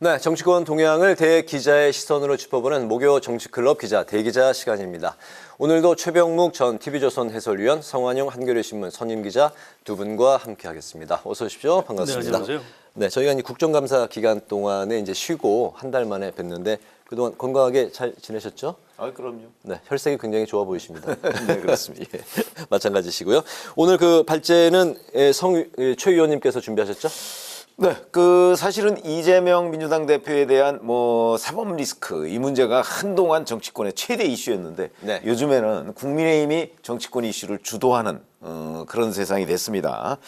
네, 정치권 동향을 대기자의 시선으로 짚어보는 목요 정치클럽 기자 대기자 시간입니다. 오늘도 최병묵 전 TV조선 해설위원, 성환용 한겨레신문 선임기자 두 분과 함께하겠습니다. 어서 오십시오. 반갑습니다. 네, 안녕하세요. 네, 저희가 이제 국정감사 기간 동안에 이제 쉬고 한 달 만에 뵀는데 그동안 건강하게 잘 지내셨죠? 아, 그럼요. 네, 혈색이 굉장히 좋아 보이십니다. 네, 그렇습니다. 예, 마찬가지시고요. 오늘 그 발제는 최 의원님께서 준비하셨죠? 네, 사실은 이재명 민주당 대표에 대한 사법 리스크 이 문제가 한동안 정치권의 최대 이슈였는데 네. 요즘에는 국민의힘이 정치권 이슈를 주도하는 그런 세상이 됐습니다.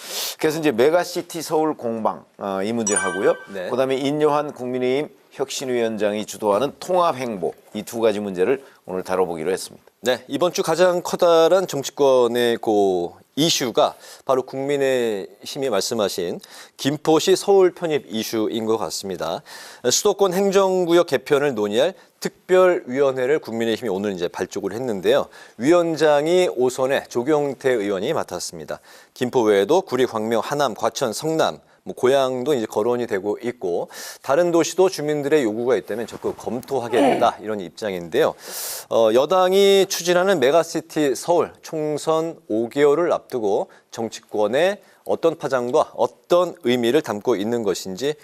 그래서 이제 메가시티 서울 공방 이 문제 하고요. 네. 그다음에 인요한 국민의힘 혁신위원장이 주도하는 통합행보 이 두 가지 문제를 오늘 다뤄보기로 했습니다. 네, 이번 주 가장 커다란 정치권의 이슈가 바로 국민의힘이 말씀하신 김포시 서울 편입 이슈인 것 같습니다. 수도권 행정구역 개편을 논의할 특별위원회를 국민의힘이 오늘 이제 발족을 했는데요. 위원장이 오선의 조경태 의원이 맡았습니다. 김포 외에도 구리, 광명, 하남, 과천, 성남, 고양도 이제 거론이 되고 있고 다른 도시도 주민들의 요구가 있다면 적극 검토하겠다 이런 입장인데요. 여당이 추진하는 메가시티 서울 총선 5개월을 앞두고 정치권에 어떤 파장과 어떤 의미를 담고 있는 것인지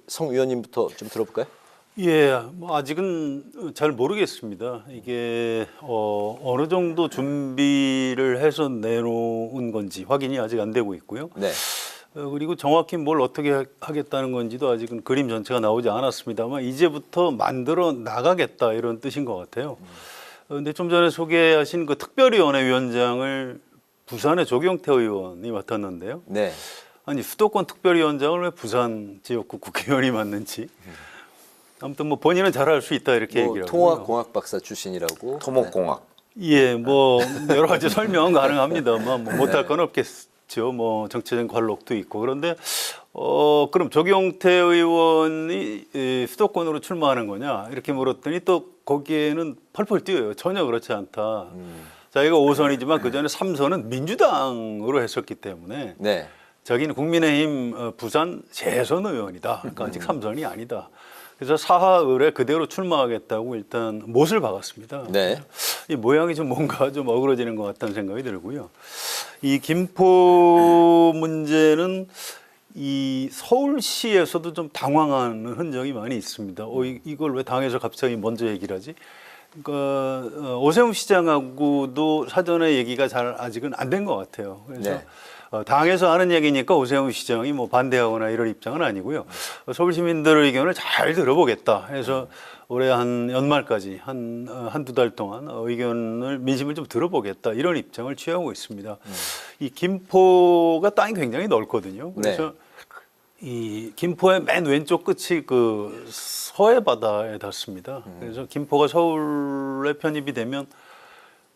성 의원님부터 좀 들어볼까요? 예, 아직은 잘 모르겠습니다. 이게 어느 정도 준비를 해서 내놓은 건지 확인이 아직 안 되고 있고요. 네. 그리고 정확히 뭘 어떻게 하겠다는 건지도 아직은 그림 전체가 나오지 않았습니다만 이제부터 만들어 나가겠다 이런 뜻인 것 같아요. 그런데 좀 전에 소개하신 그 특별위원회 위원장을 부산의 조경태 의원이 맡았는데요. 네. 아니 수도권 특별위원장을 왜 부산 지역구 국회의원이 맡는지 아무튼 본인은 잘할 수 있다 이렇게 얘기를 하고요. 통합공학 박사 출신이라고. 토목공학. 예, 여러 가지 설명은 가능합니다만 못할 건 없겠죠. 정치적인 관록도 있고. 그런데 그럼 조경태 의원이 수도권으로 출마하는 거냐 이렇게 물었더니 또 거기에는 펄펄 뛰어요. 전혀 그렇지 않다. 자기가 5선이지만 그 전에 3선은 민주당으로 했었기 때문에 네. 자기는 국민의힘 부산 재선 의원이다. 그러니까 아직 3선이 아니다. 그래서 사하을에 그대로 출마하겠다고 일단 못을 박았습니다. 네. 이 모양이 뭔가 좀 어그러지는 것 같다는 생각이 들고요. 이 김포 문제는 이 서울시에서도 좀 당황하는 흔적이 많이 있습니다. 이걸 왜 당에서 갑자기 먼저 얘기를 하지? 그러니까 오세훈 시장하고도 사전에 얘기가 잘 아직은 안 된 것 같아요. 그래서 네. 당에서 하는 얘기니까 오세훈 시장이 반대하거나 이럴 입장은 아니고요. 서울 시민들 의견을 잘 들어보겠다 해서 올해 한 연말까지 한두 달 동안 민심을 좀 들어보겠다 이런 입장을 취하고 있습니다. 이 김포가 땅이 굉장히 넓거든요. 그래서 이 김포의 맨 왼쪽 끝이 그 서해 바다에 닿습니다. 그래서 김포가 서울에 편입이 되면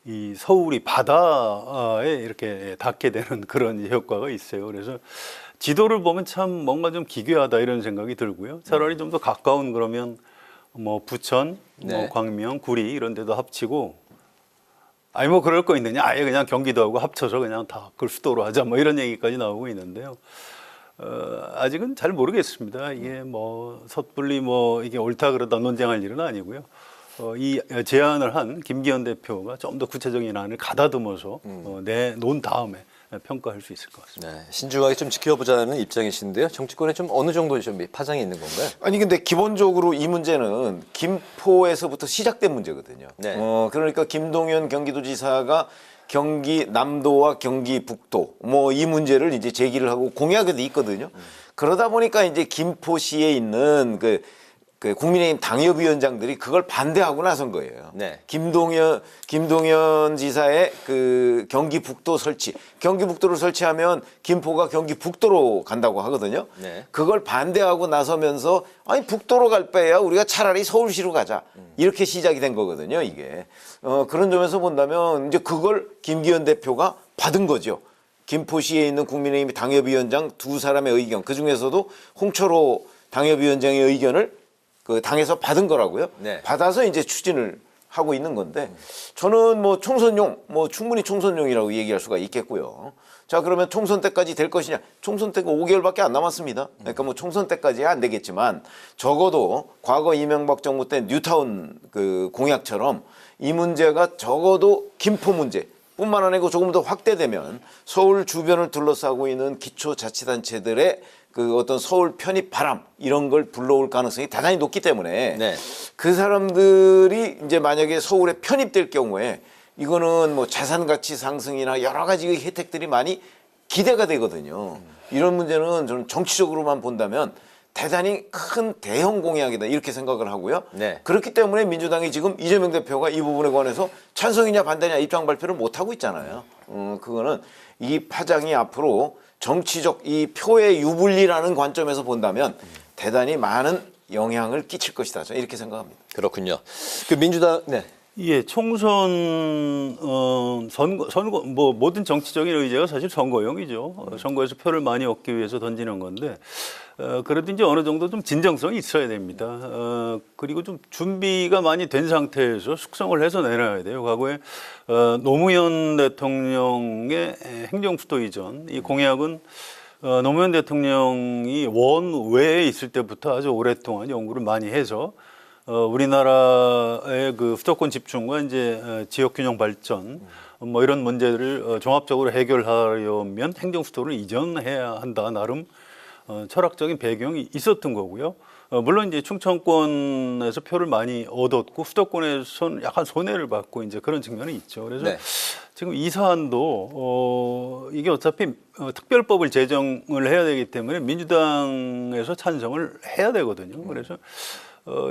이 서울이 바다에 이렇게 닿게 되는 그런 효과가 있어요. 그래서 지도를 보면 참 뭔가 좀 기괴하다 이런 생각이 들고요. 차라리 좀 더 가까운 그러면 부천, 네. 광명, 구리 이런 데도 합치고 아니 그럴 거 있느냐? 아예 그냥 경기도하고 합쳐서 그냥 다 그걸 수도로 하자 이런 얘기까지 나오고 있는데요. 아직은 잘 모르겠습니다. 이게 섣불리 이게 옳다 그러다 논쟁할 일은 아니고요. 이 제안을 한 김기현 대표가 좀 더 구체적인 안을 가다듬어서 내놓은 다음에 평가할 수 있을 것 같습니다. 네, 신중하게 좀 지켜보자는 입장이신데요. 정치권에 좀 어느 정도 좀 파장이 있는 건가요? 아니 근데 기본적으로 이 문제는 김포에서부터 시작된 문제거든요. 네. 그러니까 김동연 경기도지사가 경기 남도와 경기 북도 이 문제를 이제 제기를 하고 공약에도 있거든요. 그러다 보니까 이제 김포시에 있는 그 국민의힘 당협위원장들이 그걸 반대하고 나선 거예요. 네. 김동연 지사의 그 경기 북도 설치, 경기 북도를 설치하면 김포가 경기 북도로 간다고 하거든요. 네. 그걸 반대하고 나서면서 아니 북도로 갈 바에야 우리가 차라리 서울시로 가자 이렇게 시작이 된 거거든요. 이게 그런 점에서 본다면 이제 그걸 김기현 대표가 받은 거죠. 김포시에 있는 국민의힘 당협위원장 두 사람의 의견, 그 중에서도 홍철호 당협위원장의 의견을 그 당에서 받은 거라고요. 네. 받아서 이제 추진을 하고 있는 건데 저는 뭐 총선용, 뭐 충분히 총선용이라고 얘기할 수가 있겠고요. 자, 그러면 총선 때까지 될 것이냐? 총선 때가 5개월밖에 안 남았습니다. 그러니까 뭐 총선 때까지 안 되겠지만 적어도 과거 이명박 정부 때 뉴타운 그 공약처럼 이 문제가 적어도 김포 문제 뿐만 아니고 조금 더 확대되면 서울 주변을 둘러싸고 있는 기초자치단체들의 그 어떤 서울 편입 바람 이런 걸 불러올 가능성이 대단히 높기 때문에 네. 그 사람들이 이제 만약에 서울에 편입될 경우에 이거는 뭐 자산 가치 상승이나 여러 가지 혜택들이 많이 기대가 되거든요. 이런 문제는 저는 정치적으로만 본다면 대단히 큰 대형 공약이다 이렇게 생각을 하고요. 네. 그렇기 때문에 민주당이 지금 이재명 대표가 이 부분에 관해서 찬성이냐 반대냐 입장 발표를 못 하고 있잖아요. 그거는 이 파장이 앞으로 정치적 이 표의 유불리라는 관점에서 본다면 대단히 많은 영향을 끼칠 것이다. 저는 이렇게 생각합니다. 그렇군요. 그 민주당 네. 예, 총선 선거 뭐 모든 정치적인 의제가 사실 선거용이죠. 선거에서 표를 많이 얻기 위해서 던지는 건데 그래도 이제 어느 정도 좀 진정성이 있어야 됩니다. 그리고 좀 준비가 많이 된 상태에서 숙성을 해서 내놔야 돼요. 과거에 노무현 대통령의 행정수도 이전 이 공약은 노무현 대통령이 원외에 있을 때부터 아주 오랫동안 연구를 많이 해서 우리나라의 그 수도권 집중과 이제 지역 균형 발전 뭐 이런 문제들을 종합적으로 해결하려면 행정 수도를 이전해야 한다 나름 철학적인 배경이 있었던 거고요. 물론 이제 충청권에서 표를 많이 얻었고 수도권에서는 약간 손해를 받고 이제 그런 측면이 있죠. 그래서 네. 지금 이 사안도 이게 어차피 특별법을 제정을 해야 되기 때문에 민주당에서 찬성을 해야 되거든요. 그래서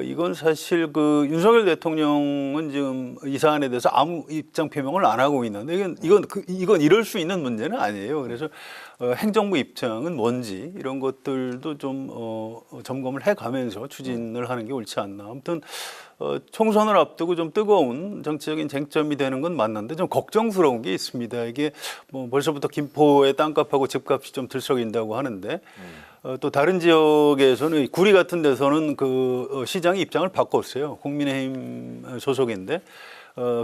이건 사실 그 윤석열 대통령은 지금 이 사안에 대해서 아무 입장 표명을 안 하고 있는데 이건 이럴 수 있는 문제는 아니에요. 그래서 행정부 입장은 뭔지 이런 것들도 좀 점검을 해가면서 추진을 하는 게 옳지 않나. 아무튼 총선을 앞두고 좀 뜨거운 정치적인 쟁점이 되는 건 맞는데 좀 걱정스러운 게 있습니다. 이게 뭐 벌써부터 김포의 땅값하고 집값이 좀 들썩인다고 하는데 또 다른 지역에서는 구리 같은 데서는 그 시장이 입장을 바꿨어요. 국민의힘 소속인데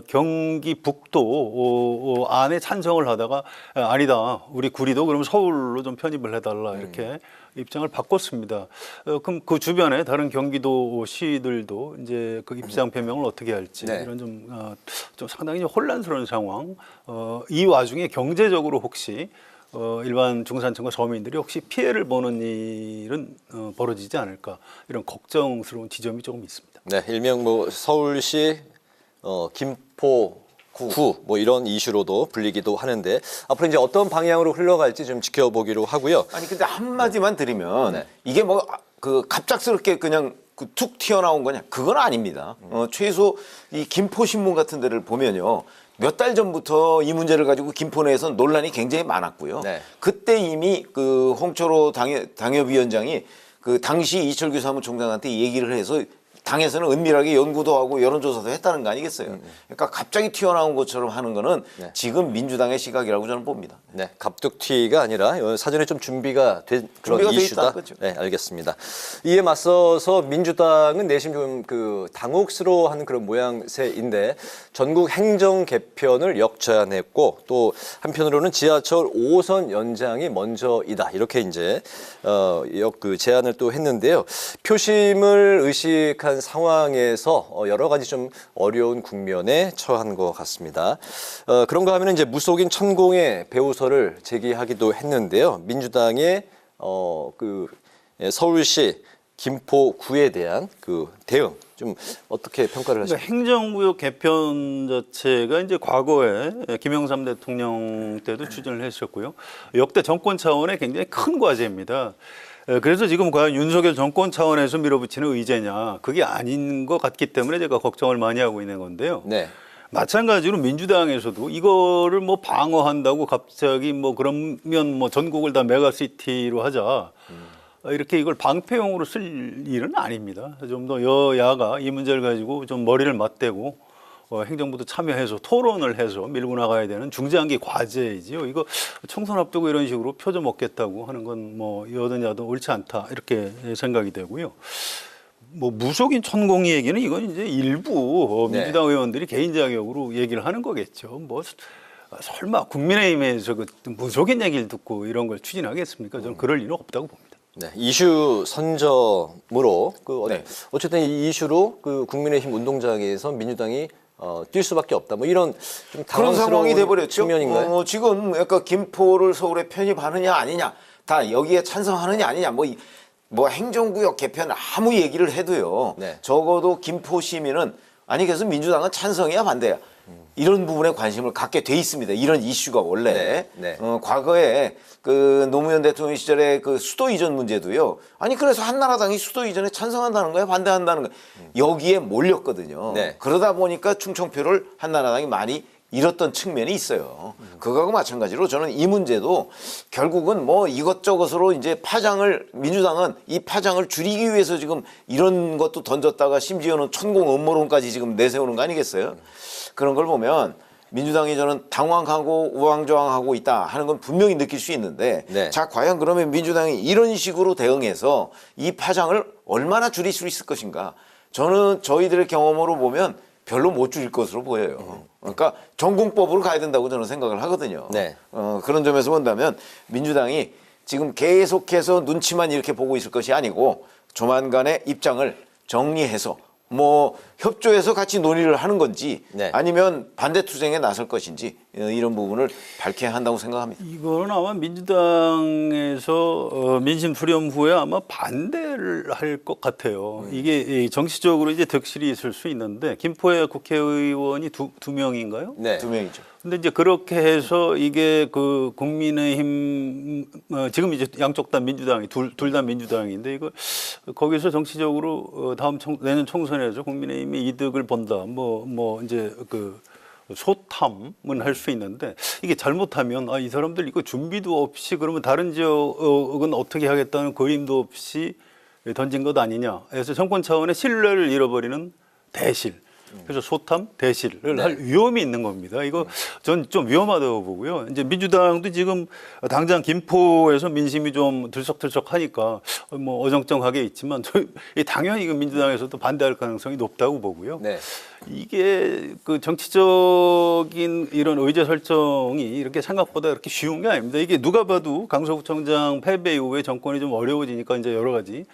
경기 북도 안에 찬성을 하다가 아니다. 우리 구리도 그럼 서울로 좀 편입을 해달라 이렇게 입장을 바꿨습니다. 그럼 그 주변에 다른 경기도 시들도 이제 그 입장 표명을 어떻게 할지 네. 이런 좀 상당히 혼란스러운 상황. 이 와중에 경제적으로 혹시 일반 중산층과 서민들이 혹시 피해를 보는 일은 벌어지지 않을까 이런 걱정스러운 지점이 조금 있습니다. 네, 일명 뭐 서울시 김포구 뭐 이런 이슈로도 불리기도 하는데 앞으로 이제 어떤 방향으로 흘러갈지 좀 지켜보기로 하고요. 아니 근데 한마디만 드리면 네. 이게 뭐 그 갑작스럽게 그냥 툭 튀어나온 거냐? 그건 아닙니다. 최소 이 김포신문 같은 데를 보면요. 몇 달 전부터 이 문제를 가지고 김포 내에서 논란이 굉장히 많았고요. 네. 그때 이미 그 홍철호 당협위원장이 그 당시 이철규 사무총장한테 얘기를 해서 당에서는 은밀하게 연구도 하고 여론조사도 했다는 거 아니겠어요? 그러니까 갑자기 튀어나온 것처럼 하는 거는 네. 지금 민주당의 시각이라고 저는 봅니다. 네, 갑툭튀가 아니라 사전에 좀 준비가 된 그런 준비가 돼 이슈다. 있다, 그렇죠. 네, 알겠습니다. 이에 맞서서 민주당은 내심 좀 그 당혹스러워하는 그런 모양새인데 전국 행정 개편을 역제안했고 또 한편으로는 지하철 5호선 연장이 먼저이다 이렇게 이제 그 제안을 또 했는데요. 표심을 의식한 상황에서 여러 가지 좀 어려운 국면에 처한 것 같습니다. 그런가 하면 이제 무속인 천공의 배우설을 제기하기도 했는데요. 민주당의 그 서울시 김포구에 대한 그 대응 좀 어떻게 평가를 하십니까? 그러니까 행정구역 개편 자체가 이제 과거에 김영삼 대통령 때도 추진을 했었고요. 역대 정권 차원의 굉장히 큰 과제입니다. 그래서 지금 과연 윤석열 정권 차원에서 밀어붙이는 의제냐 그게 아닌 것 같기 때문에 제가 걱정을 많이 하고 있는 건데요. 네. 마찬가지로 민주당에서도 이거를 뭐 방어한다고 갑자기 뭐 그러면 뭐 전국을 다 메가시티로 하자 이렇게 이걸 방패용으로 쓸 일은 아닙니다. 좀 더 여야가 이 문제를 가지고 좀 머리를 맞대고 행정부도 참여해서 토론을 해서 밀고 나가야 되는 중장기 과제이지요. 이거 총선 앞두고 이런 식으로 표좀 먹겠다고 하는 건 뭐 여든 야든 옳지 않다 이렇게 생각이 되고요. 뭐 무속인 천공이 얘기는 이건 이제 일부 네. 민주당 의원들이 개인 자격으로 얘기를 하는 거겠죠. 뭐 설마 국민의힘에서 그 무속인 얘기를 듣고 이런 걸 추진하겠습니까? 저는 그럴 일은 없다고 봅니다. 네, 이슈 선점으로 네. 어쨌든 이 이슈로 그 국민의힘 운동장에서 민주당이 뛸 수밖에 없다. 뭐 이런 좀 그런 상황이 당황스러운 돼버렸죠. 측면인가요? 지금 약간 김포를 서울에 편입하느냐 아니냐, 다 여기에 찬성하느냐 아니냐, 뭐 행정구역 개편 아무 얘기를 해도요. 네. 적어도 김포 시민은 아니 그래서 민주당은 찬성이야 반대야. 이런 부분에 관심을 갖게 돼 있습니다. 이런 이슈가 원래 네, 네. 과거에 그 노무현 대통령 시절에 그 수도 이전 문제도요. 아니 그래서 한나라당이 수도 이전에 찬성한다는 거야, 반대한다는 거야. 여기에 몰렸거든요. 네. 그러다 보니까 충청표를 한나라당이 많이 잃었던 측면이 있어요. 그거하고 마찬가지로 저는 이 문제도 결국은 뭐 이것저것으로 이제 민주당은 이 파장을 줄이기 위해서 지금 이런 것도 던졌다가 심지어는 천공 음모론까지 지금 내세우는 거 아니겠어요? 그런 걸 보면 민주당이 저는 당황하고 우왕좌왕하고 있다 하는 건 분명히 느낄 수 있는데 네. 자 과연 그러면 민주당이 이런 식으로 대응해서 이 파장을 얼마나 줄일 수 있을 것인가. 저는 저희들의 경험으로 보면 별로 못 줄일 것으로 보여요. 그러니까 전공법으로 가야 된다고 저는 생각을 하거든요. 네. 그런 점에서 본다면 민주당이 지금 계속해서 눈치만 이렇게 보고 있을 것이 아니고 조만간에 입장을 정리해서 뭐 협조해서 같이 논의를 하는 건지 네. 아니면 반대 투쟁에 나설 것인지 이런 부분을 밝혀야 한다고 생각합니다. 이거는 아마 민주당에서 민심 수렴 후에 아마 반대를 할 것 같아요. 이게 정치적으로 이제 득실이 있을 수 있는데 김포의 국회의원이 두 명인가요? 네. 두 명이죠. 근데 이제 그렇게 해서 이게 그 국민의힘 지금 이제 양쪽 다 민주당이 둘 다 민주당인데 이거 거기서 정치적으로 내년 총선에서 국민의힘이 이득을 본다. 뭐 이제 그 소탐은 할 수 있는데 이게 잘못하면 이 사람들 이거 준비도 없이 그러면 다른 지역은 어떻게 하겠다는 그림도 없이 던진 것 아니냐. 그래서 정권 차원의 신뢰를 잃어버리는 대실. 그래서 소탐, 대실을 할 위험이 있는 겁니다. 이거 전 좀 위험하다고 보고요. 이제 민주당도 지금 당장 김포에서 민심이 좀 들썩들썩하니까 뭐 어정쩡하게 있지만 당연히 그 민주당에서도 반대할 가능성이 높다고 보고요. 네. 이게 그 정치적인 이런 의제 설정이 이렇게 생각보다 이렇게 쉬운 게 아닙니다. 이게 누가 봐도 강서구청장 패배 이후에 정권이 좀 어려워지니까 이제 여러 가지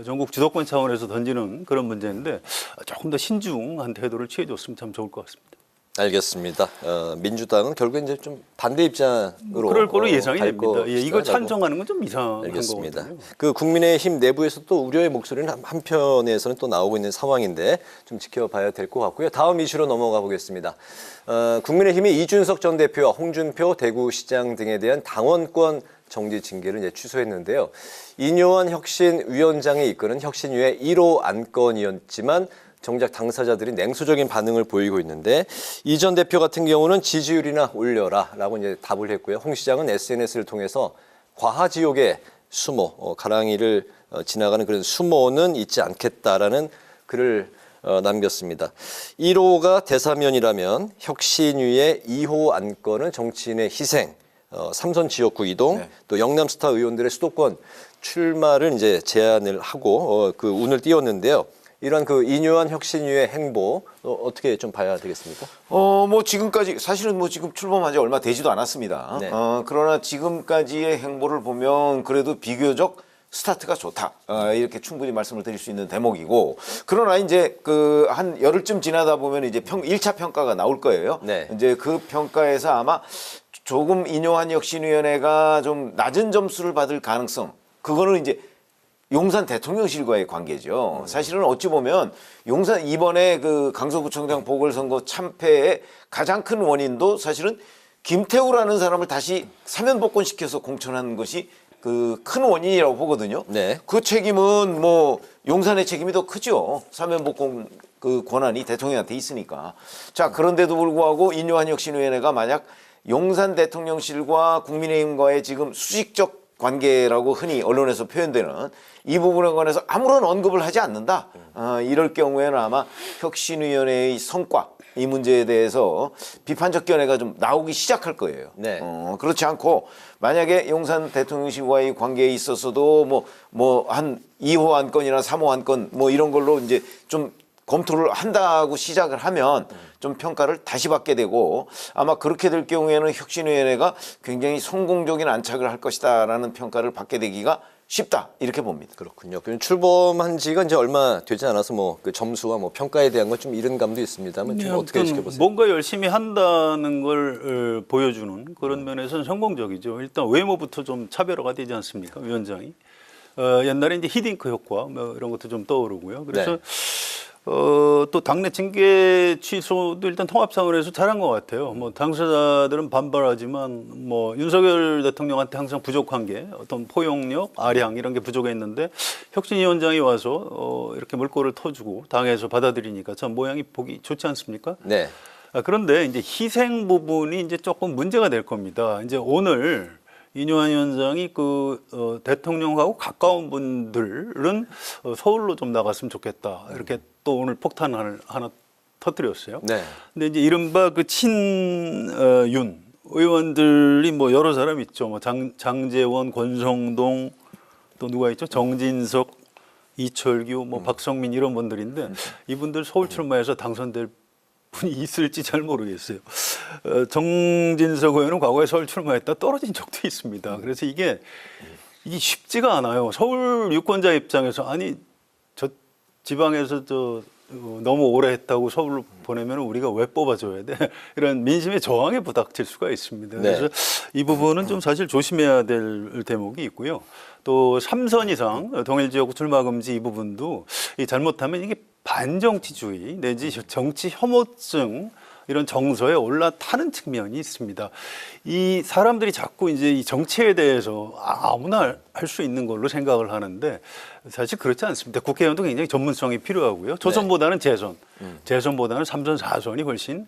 전국 주도권 차원에서 던지는 그런 문제인데 조금 더 신중한 태도를 취해줬으면 참 좋을 것 같습니다. 알겠습니다. 민주당은 결국 이제 좀 반대 입장으로 그럴 걸로 예상이 갈 됩니다. 예, 이거 것이다라고. 찬성하는 건 좀 이상한 알겠습니다. 거거든요. 그 국민의힘 내부에서 또 우려의 목소리는 한편에서는 또 나오고 있는 상황인데 좀 지켜봐야 될 것 같고요. 다음 이슈로 넘어가 보겠습니다. 국민의힘이 이준석 전 대표와 홍준표 대구시장 등에 대한 당원권 정지 징계를 이제 취소했는데요. 이뇨한 혁신위원장이 이끄는 혁신위의 1호 안건이었지만 정작 당사자들이 냉소적인 반응을 보이고 있는데 이 전 대표 같은 경우는 지지율이나 올려라라고 이제 답을 했고요. 홍 시장은 SNS를 통해서 과하지옥의 수모, 가랑이를 지나가는 그런 수모는 있지 않겠다라는 글을 남겼습니다. 1호가 대사면이라면 혁신위의 2호 안건은 정치인의 희생, 삼선 지역구 이동, 네. 또 영남 스타 의원들의 수도권 출마를 이제 제안을 하고 그 운을 띄웠는데요. 이런 그 이뇨한 혁신위의 행보 어떻게 좀 봐야 되겠습니까? 뭐 지금까지 사실은 뭐 지금 출범한 지 얼마 되지도 않았습니다. 네. 그러나 지금까지의 행보를 보면 그래도 비교적 스타트가 좋다. 이렇게 충분히 말씀을 드릴 수 있는 대목이고. 그러나 이제 그 한 열흘쯤 지나다 보면 이제 1차 평가가 나올 거예요. 네. 이제 그 평가에서 아마 조금 이뇨한 혁신위원회가 좀 낮은 점수를 받을 가능성. 그거는 이제 용산 대통령실과의 관계죠. 사실은 어찌 보면 용산 이번에 그 강서구청장 보궐선거 참패의 가장 큰 원인도 사실은 김태우라는 사람을 다시 사면복권시켜서 공천한 것이 그 큰 원인이라고 보거든요. 네. 그 책임은 뭐 용산의 책임이 더 크죠. 사면복권 그 권한이 대통령한테 있으니까. 자, 그런데도 불구하고 이뇨한 혁신위원회가 만약 용산 대통령실과 국민의힘과의 지금 수직적 관계라고 흔히 언론에서 표현되는 이 부분에 관해서 아무런 언급을 하지 않는다. 이럴 경우에는 아마 혁신위원회의 성과 이 문제에 대해서 비판적 견해가 좀 나오기 시작할 거예요. 네. 그렇지 않고 만약에 용산 대통령실과의 관계에 있어서도 뭐 한 2호 안건이나 3호 안건 뭐 이런 걸로 이제 좀 검토를 한다고 시작을 하면 좀 평가를 다시 받게 되고 아마 그렇게 될 경우에는 혁신위원회가 굉장히 성공적인 안착을 할 것이다라는 평가를 받게 되기가 쉽다 이렇게 봅니다. 그렇군요. 그럼 출범한 지가 이제 얼마 되지 않아서 뭐 그 점수와 뭐 평가에 대한 건 좀 이른 감도 있습니다만 좀 어떻게 아무튼 지켜보세요? 뭔가 열심히 한다는 걸 보여주는 그런 면에서는 성공적이죠. 일단 외모부터 좀 차별화가 되지 않습니까, 위원장이? 옛날에 이제 히딩크 효과 뭐 이런 것도 좀 떠오르고요. 그래서 네. 또 당내 징계 취소도 일단 통합상으로 잘한 것 같아요. 뭐 당사자들은 반발하지만 뭐 윤석열 대통령한테 항상 부족한 게 어떤 포용력, 아량 이런 게 부족했는데 혁신위원장이 와서 이렇게 물꼬를 터주고 당에서 받아들이니까 참 모양이 보기 좋지 않습니까? 네. 그런데 이제 희생 부분이 이제 조금 문제가 될 겁니다. 이제 오늘 이뇨한 위원장이 대통령하고 가까운 분들은 서울로 좀 나갔으면 좋겠다. 이렇게 또 오늘 폭탄을 하나 터뜨렸어요. 네. 근데 이제 이른바 그 친윤 의원들이 뭐 여러 사람 있죠. 뭐 장제원, 권성동 또 누가 있죠? 정진석, 이철규, 뭐 박성민 이런 분들인데 이분들 서울 출마해서 당선될 분이 있을지 잘 모르겠어요. 정진석 의원은 과거에 서울 출마했다 떨어진 적도 있습니다. 그래서 이게 쉽지가 않아요. 서울 유권자 입장에서 아니 저 지방에서 너무 오래 했다고 서울로 보내면 우리가 왜 뽑아줘야 돼? 이런 민심의 저항에 부닥칠 수가 있습니다. 네. 그래서 이 부분은 좀 사실 조심해야 될 대목이 있고요. 또 3선 이상 동일 지역 출마 금지 이 부분도 잘못하면 이게 반정치주의 내지 정치 혐오증 이런 정서에 올라타는 측면이 있습니다. 이 사람들이 자꾸 이제 이 정치에 대해서 아무나 할 수 있는 걸로 생각을 하는데 사실 그렇지 않습니다. 국회의원도 굉장히 전문성이 필요하고요. 조선보다는 재선, 재선보다는 3선, 4선이 훨씬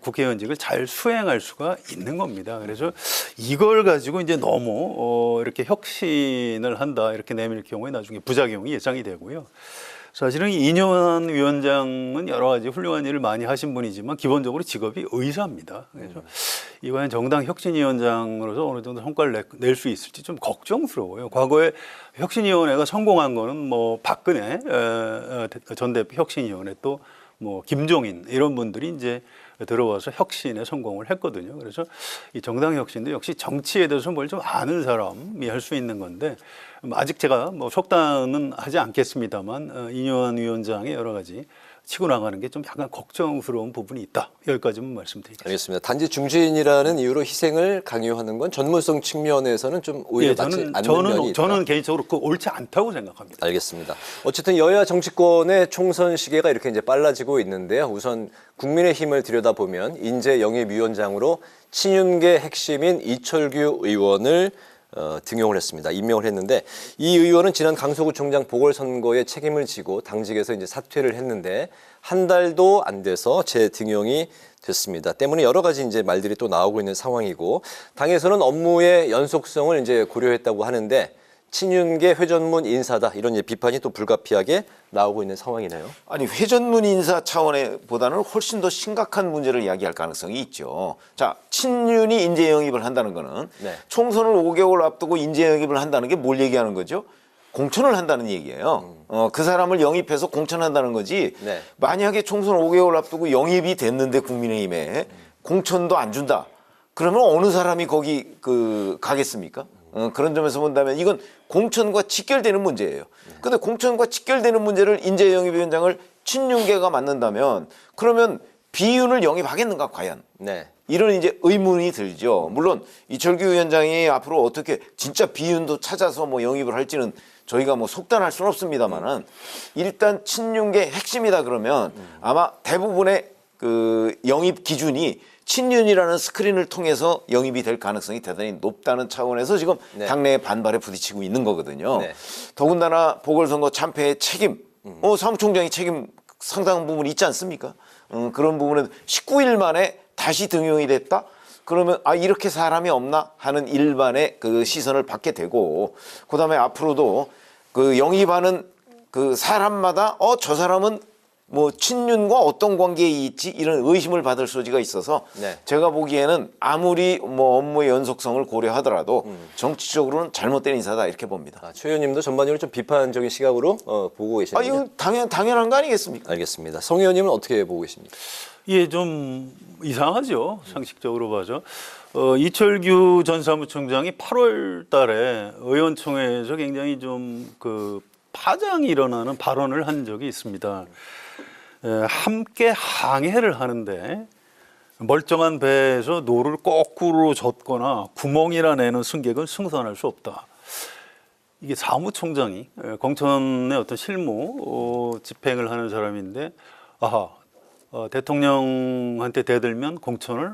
국회의원직을 잘 수행할 수가 있는 겁니다. 그래서 이걸 가지고 이제 너무 이렇게 혁신을 한다 이렇게 내밀 경우에 나중에 부작용이 예상이 되고요. 사실은 이뇨한 위원장은 여러 가지 훌륭한 일을 많이 하신 분이지만 기본적으로 직업이 의사입니다. 그래서 이 과연 정당 혁신위원장으로서 어느 정도 성과를 낼 수 있을지 좀 걱정스러워요. 과거에 혁신위원회가 성공한 거는 뭐 박근혜 전 대표 혁신위원회 또 뭐 김종인 이런 분들이 이제 들어와서 혁신에 성공을 했거든요. 그래서 이 정당 혁신도 역시 정치에 대해서 뭘 좀 아는 사람이 할 수 있는 건데 아직 제가 뭐 속단은 하지 않겠습니다만 이뇨한 위원장의 여러 가지 치고 나가는 게 좀 약간 걱정스러운 부분이 있다. 여기까지만 말씀드리겠습니다. 알겠습니다. 단지 중진이라는 이유로 희생을 강요하는 건 전문성 측면에서는 좀 오히려 맞지 않는 면이 있다. 저는 개인적으로 옳지 않다고 생각합니다. 알겠습니다. 어쨌든 여야 정치권의 총선 시계가 이렇게 이제 빨라지고 있는데요. 우선 국민의힘을 들여다보면 인재 영입위원장으로 친윤계 핵심인 이철규 의원을 등용을 했습니다. 임명을 했는데 이 의원은 지난 강서구청장 보궐선거에 책임을 지고 당직에서 이제 사퇴를 했는데 한 달도 안 돼서 재등용이 됐습니다. 때문에 여러 가지 이제 말들이 또 나오고 있는 상황이고 당에서는 업무의 연속성을 이제 고려했다고 하는데 친윤계 회전문 인사다 이런 이제 비판이 또 불가피하게 나오고 있는 상황이네요. 아니 회전문 인사 차원보다는 훨씬 더 심각한 문제를 이야기할 가능성이 있죠. 자, 친윤이 인재 영입을 한다는 거는 네. 총선을 5개월 앞두고 인재 영입을 한다는 게 뭘 얘기하는 거죠? 공천을 한다는 얘기예요. 그 사람을 영입해서 공천한다는 거지. 네. 만약에 총선 5개월 앞두고 영입이 됐는데 국민의힘에 공천도 안 준다. 그러면 어느 사람이 거기 가겠습니까? 그런 점에서 본다면 이건 공천과 직결되는 문제예요. 근데 공천과 직결되는 문제를 인재영입위원장을 친윤계가 맡는다면 그러면 비윤을 영입하겠는가 과연? 네. 이런 이제 의문이 들죠. 물론 이철규 위원장이 앞으로 어떻게 진짜 비윤도 찾아서 뭐 영입을 할지는 저희가 뭐 속단할 수는 없습니다만은 일단 친윤계 핵심이다 그러면 아마 대부분의 그 영입 기준이 친윤이라는 스크린을 통해서 영입이 될 가능성이 대단히 높다는 차원에서 지금 네. 당내의 반발에 부딪히고 있는 거거든요. 네. 더군다나 보궐선거 참패의 책임, 사무총장이 책임 상당 부분 있지 않습니까? 그런 부분에 19일 만에 다시 등용이 됐다? 그러면 이렇게 사람이 없나 하는 일반의 그 시선을 받게 되고 그다음에 앞으로도 그 영입하는 그 사람마다 저 사람은 뭐 친윤과 어떤 관계에 있지 이런 의심을 받을 소지가 있어서 네. 제가 보기에는 아무리 뭐 업무의 연속성을 고려하더라도 정치적으로는 잘못된 인사다 이렇게 봅니다. 최 의원님도 전반적으로 좀 비판적인 시각으로 보고 계시는데. 이거 당연한 거 아니겠습니까? 알겠습니다. 성 의원님은 어떻게 보고 계십니까? 예, 좀 이상하죠. 상식적으로 봐서. 이철규 전 사무총장이 8월 달에 의원총회에서 굉장히 좀 그 파장이 일어나는 발언을 한 적이 있습니다. 함께 항해를 하는데 멀쩡한 배에서 노를 거꾸로 젓거나 구멍이라 내는 승객은 승선할 수 없다. 이게 사무총장이 공천의 어떤 실무 집행을 하는 사람인데 대통령한테 대들면 공천을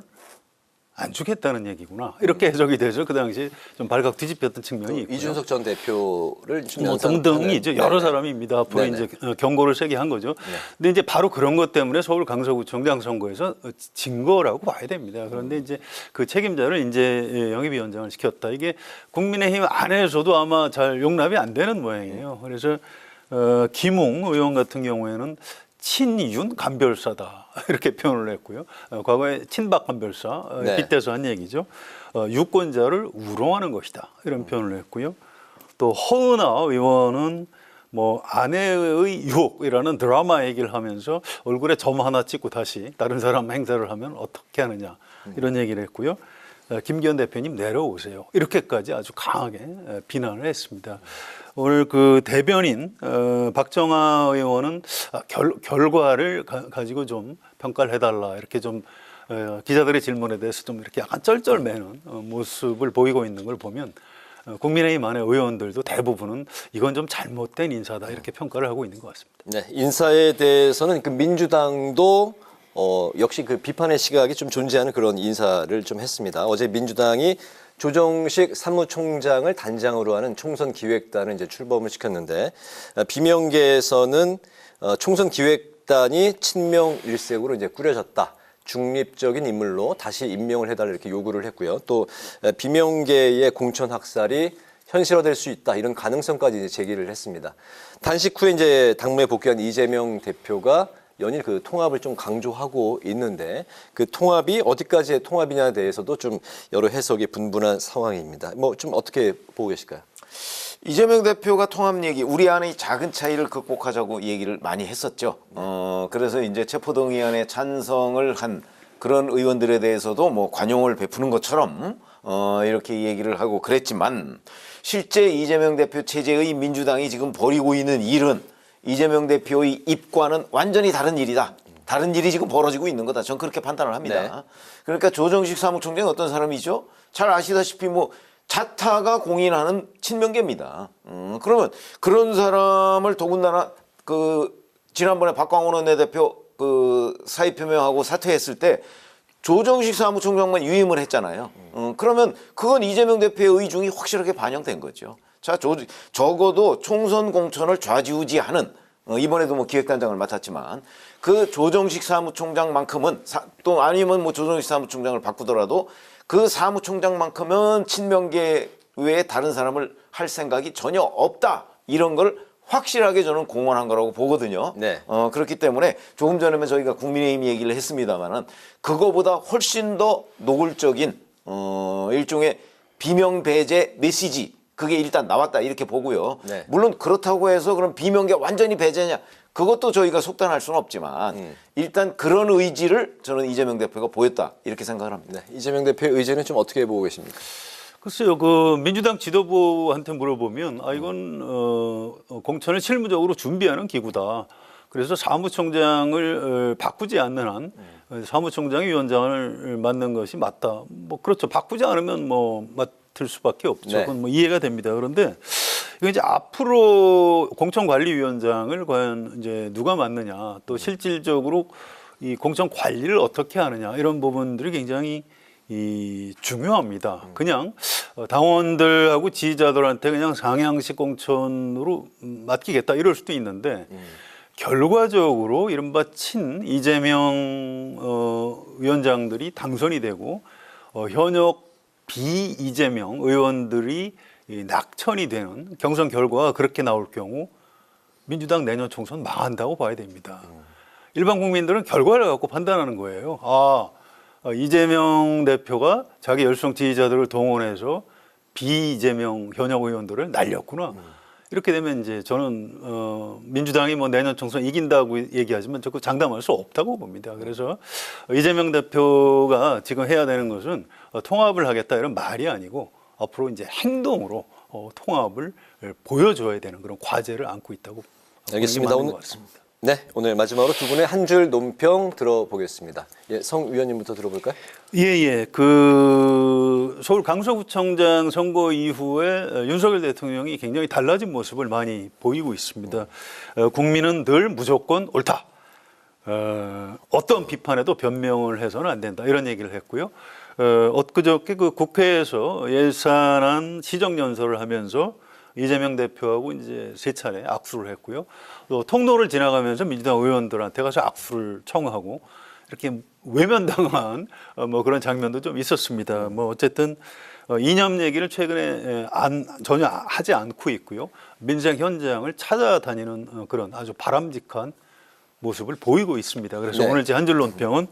안 주겠다는 얘기구나. 이렇게 해석이 되죠. 그 당시 좀 발각 뒤집혔던 측면이 있고요. 이준석 전 대표를 좀 뭐 등등이죠. 여러 사람입니다. 앞으로 네네. 이제 경고를 세게 한 거죠. 근데 이제 바로 그런 것 때문에 서울 강서구청장 선거에서 진 거라고 봐야 됩니다. 그런데 이제 그 책임자를 이제 영입위원장을 시켰다. 이게 국민의힘 안에서도 아마 잘 용납이 안 되는 모양이에요. 그래서 김웅 의원 같은 경우에는 친윤 간별사다 이렇게 표현을 했고요. 과거에 친박 간별사 네. 빗대서 한 얘기죠. 유권자를 우롱하는 것이다 이런 표현을 했고요. 또 허은하 의원은 뭐 아내의 유혹이라는 드라마 얘기를 하면서 얼굴에 점 하나 찍고 다시 다른 사람 행사를 하면 어떻게 하느냐 이런 얘기를 했고요. 김기현 대표님 내려오세요 이렇게까지 아주 강하게 비난을 했습니다. 오늘 그 대변인 박정아 의원은 결과를 가지고 좀 평가를 해달라 이렇게 좀 기자들의 질문에 대해서 좀 이렇게 약간 쩔쩔매는 모습을 보이고 있는 걸 보면 국민의힘 안의 의원들도 대부분은 이건 좀 잘못된 인사다 이렇게 평가를 하고 있는 것 같습니다. 네, 인사에 대해서는 그 민주당도 역시 그 비판의 시각이 좀 존재하는 그런 인사를 좀 했습니다. 어제 민주당이 조정식 사무총장을 단장으로 하는 총선 기획단을 이제 출범을 시켰는데 비명계에서는 총선 기획단이 친명 일색으로 이제 꾸려졌다. 중립적인 인물로 다시 임명을 해달라 이렇게 요구를 했고요. 또 비명계의 공천 학살이 현실화될 수 있다 이런 가능성까지 이제 제기를 했습니다. 단식 후에 이제 당무에 복귀한 이재명 대표가 연일 그 통합을 좀 강조하고 있는데 그 통합이 어디까지의 통합이냐에 대해서도 좀 여러 해석이 분분한 상황입니다. 뭐 좀 어떻게 보고 계실까요? 이재명 대표가 통합 얘기, 우리 안의 작은 차이를 극복하자고 얘기를 많이 했었죠. 그래서 이제 체포동의안에 찬성을 한 그런 의원들에 대해서도 뭐 관용을 베푸는 것처럼 이렇게 얘기를 하고 그랬지만 실제 이재명 대표 체제의 민주당이 지금 벌이고 있는 일은 이재명 대표의 입과는 완전히 다른 일이다. 다른 일이 지금 벌어지고 있는 거다. 저는 그렇게 판단을 합니다. 네. 그러니까 조정식 사무총장이 어떤 사람이죠? 잘 아시다시피 뭐 자타가 공인하는 친명계입니다. 그러면 그런 사람을 더군다나 그 지난번에 박광원 원내대표 그 사의 표명하고 사퇴했을 때 조정식 사무총장만 유임을 했잖아요. 그러면 그건 이재명 대표의 의중이 확실하게 반영된 거죠. 자, 적어도 총선 공천을 좌지우지하는 이번에도 뭐 기획단장을 맡았지만 그 조정식 사무총장만큼은 또 아니면 뭐 조정식 사무총장을 바꾸더라도 그 사무총장만큼은 친명계 외에 다른 사람을 할 생각이 전혀 없다. 이런 걸 확실하게 저는 공언한 거라고 보거든요. 네. 그렇기 때문에 조금 전에 저희가 국민의힘 얘기를 했습니다만은 그거보다 훨씬 더 노골적인 일종의 비명 배제 메시지 그게 일단 나왔다 이렇게 보고요. 네. 물론 그렇다고 해서 그럼 비명계 완전히 배제냐 그것도 저희가 속단할 수는 없지만 일단 그런 의지를 저는 이재명 대표가 보였다 이렇게 생각을 합니다. 네, 이재명 대표의 의지는 좀 어떻게 보고 계십니까? 글쎄요, 그 민주당 지도부한테 물어보면 이건 공천을 실무적으로 준비하는 기구다. 그래서 사무총장을 바꾸지 않는 한 사무총장이 위원장을 맡는 것이 맞다. 뭐 그렇죠. 바꾸지 않으면 뭐 맡을 수밖에 없죠. 네. 그건 뭐 이해가 됩니다. 그런데 이거 이제 앞으로 공천관리위원장을 과연 이제 누가 맡느냐, 또 실질적으로 이 공천 관리를 어떻게 하느냐 이런 부분들이 굉장히 중요합니다. 그냥 당원들하고 지지자들한테 그냥 상향식 공천으로 맡기겠다 이럴 수도 있는데 결과적으로 이른바 친 이재명 위원장들이 당선이 되고 현역 비 이재명 의원들이 낙천이 되는 경선 결과가 그렇게 나올 경우 민주당 내년 총선 망한다고 봐야 됩니다. 일반 국민들은 결과를 갖고 판단하는 거예요. 이재명 대표가 자기 열성 지지자들을 동원해서 비이재명 현역 의원들을 날렸구나. 이렇게 되면 이제 저는 민주당이 뭐 내년 총선 이긴다고 얘기하지만 저거 장담할 수 없다고 봅니다. 그래서 이재명 대표가 지금 해야 되는 것은 통합을 하겠다 이런 말이 아니고 앞으로 이제 행동으로 통합을 보여줘야 되는 그런 과제를 안고 있다고 알겠습니다. 보는 오늘 것 같습니다. 네, 오늘 마지막으로 두 분의 한 줄 논평 들어보겠습니다. 예, 성 위원님부터 들어볼까요? 예. 그 서울 강서구청장 선거 이후에 윤석열 대통령이 굉장히 달라진 모습을 많이 보이고 있습니다. 국민은 늘 무조건 옳다. 어떤 비판에도 변명을 해서는 안 된다. 이런 얘기를 했고요. 엊그저께 그 국회에서 예산안 시정연설을 하면서 이재명 대표하고 이제 3차례 악수를 했고요. 또 통로를 지나가면서 민주당 의원들한테 가서 악수를 청하고 이렇게 외면당한 뭐 그런 장면도 좀 있었습니다. 뭐 어쨌든 이념 얘기를 최근에 전혀 하지 않고 있고요. 민생 현장을 찾아다니는 그런 아주 바람직한 모습을 보이고 있습니다. 그래서 네. 오늘 제 한 줄 논평은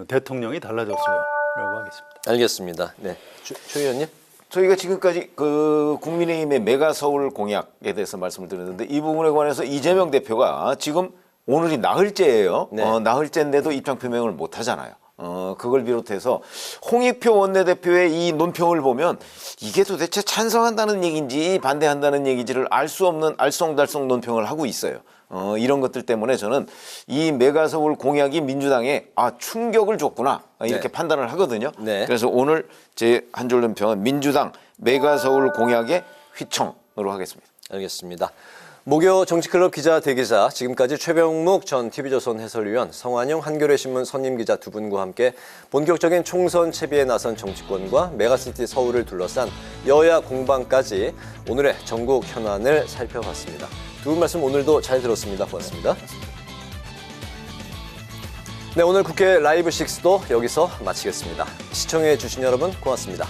대통령이 달라졌어요라고 하겠습니다. 알겠습니다. 네, 최 의원님. 저희가 지금까지 그 국민의힘의 메가 서울 공약에 대해서 말씀을 드렸는데 이 부분에 관해서 이재명 대표가 지금 오늘이 나흘째예요. 네. 나흘째인데도 입장 표명을 못 하잖아요. 그걸 비롯해서 홍익표 원내대표의 이 논평을 보면 이게 도대체 찬성한다는 얘기인지 반대한다는 얘기인지를 알 수 없는 알쏭달쏭 논평을 하고 있어요. 이런 것들 때문에 저는 이 메가서울 공약이 민주당에 충격을 줬구나 이렇게 네. 판단을 하거든요. 네. 그래서 오늘 제 한 줄 논평은 민주당 메가서울 공약의 휘청으로 하겠습니다. 알겠습니다. 목요 정치클럽 기자 대기자, 지금까지 최병묵 전 TV조선 해설위원, 성환영 한겨레신문 선임기자 두 분과 함께 본격적인 총선 채비에 나선 정치권과 메가시티 서울을 둘러싼 여야 공방까지 오늘의 전국 현안을 살펴봤습니다. 두 분 말씀 오늘도 잘 들었습니다. 고맙습니다. 네, 오늘 국회 라이브 6도 여기서 마치겠습니다. 시청해 주신 여러분 고맙습니다.